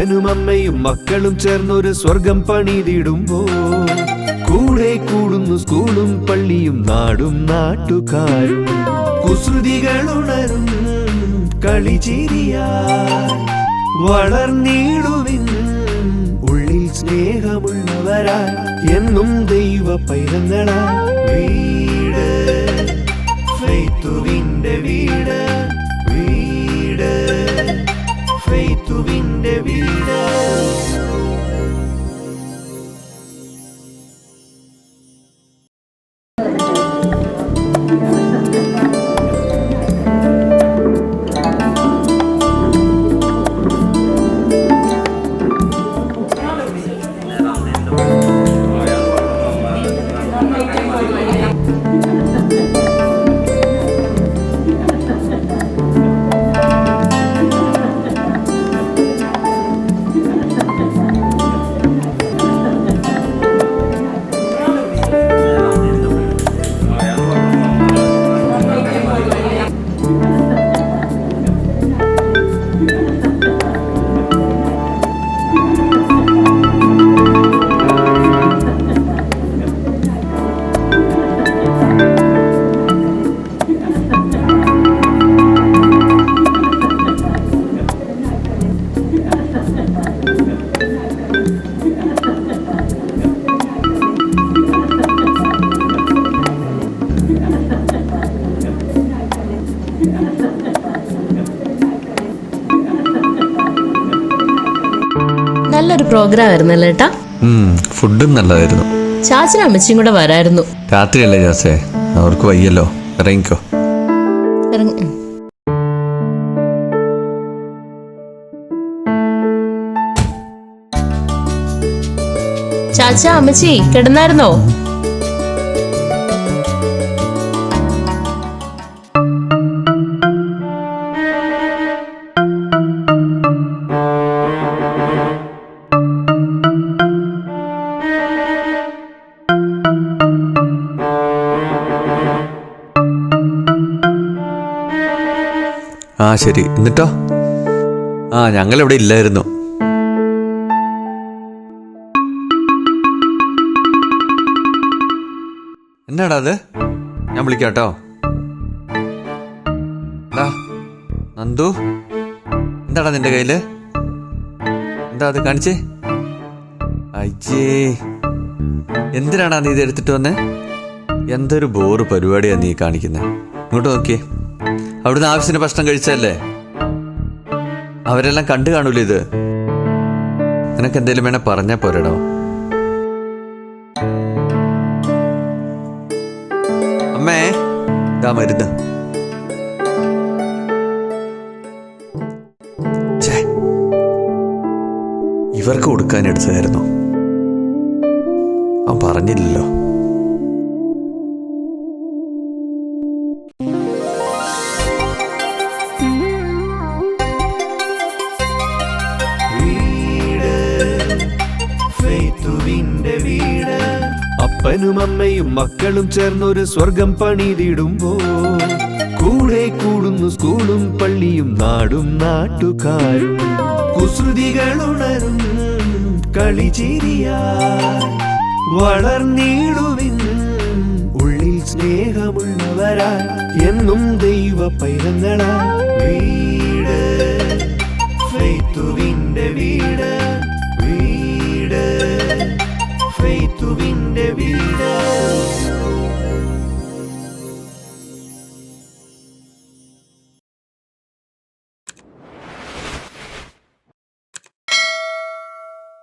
അപ്പനും അമ്മയും മക്കളും ചേർന്നൊരു സ്വർഗം പണിതിടുമ്പോ കൂടെ കൂടുന്നു സ്കൂളും പള്ളിയും നാടും നാട്ടുകാരും. കുസൃതികളുണരും കളിചിരിയായി വളർന്നിടുവിൻ ഉള്ളിൽ സ്നേഹമുള്ളവരായി എന്നും ദൈവ പൈതങ്ങളായി. വീട് ഫെയ്ത്തുവിന്റെ വീട്, വീട് ഫെയ്ത്തുവിന്റെ വീട്. നല്ലൊരു പ്രോഗ്രാം ആയിരുന്നല്ലേ ഏട്ടാ? ഫുഡും നല്ലതായിരുന്നു. ചാച്ചനും അമ്മച്ചിയും കൂടെ വരായിരുന്നു. രാത്രിയല്ലേ ചാച്ചേ, അവർക്ക് വയ്യല്ലോ. ഇറങ്ങിക്കോ. ചാച്ച അമ്മച്ചി കിടന്നായിരുന്നോ? ആ ശരി. എന്നിട്ടോ? ഞങ്ങളിവിടെ ഇല്ലായിരുന്നു. എന്നാടാ അത്? ഞാൻ വിളിക്കാട്ടോ. നന്ദു, എന്താടാ നിന്റെ കയ്യില്? എന്താ അത്? കാണിച്ചേ. അയ്യേ, എന്തിനാടാ നീ ഇത് എടുത്തിട്ട് വന്നേ? എന്തൊരു ബോറ് പരിപാടിയാ നീ കാണിക്കുന്നത്. ഇങ്ങോട്ട് നോക്കിയേ. അവിടുന്ന് ആവശ്യത്തിന് ഭക്ഷണം കഴിച്ചല്ലേ? അവരെല്ലാം കണ്ടു കാണൂല ഇത്. നിനക്ക് എന്തേലും വേണേ പറഞ്ഞാ പോരടോ. അമ്മേ, ഇതാ മരുന്ന്. ഇവർക്ക് കൊടുക്കാൻ എടുത്തതായിരുന്നു. അവൻ പറഞ്ഞില്ലല്ലോ. അപ്പനും അമ്മയും മക്കളും ചേർന്നൊരു സ്വർഗം പണിതിടുമ്പോ കൂടെ കൂടുന്നു സ്കൂളും പള്ളിയും നാടും നാട്ടുകാരും. കുസൃതികളുണരും കളിചിരിയായി വളർന്നിടുവിൻ ഉള്ളിൽ സ്നേഹമുള്ളവരായി എന്നും ദൈവ പൈതങ്ങളായി. വീട് ഫെയ്ത്തുവിന്റെ വീട്.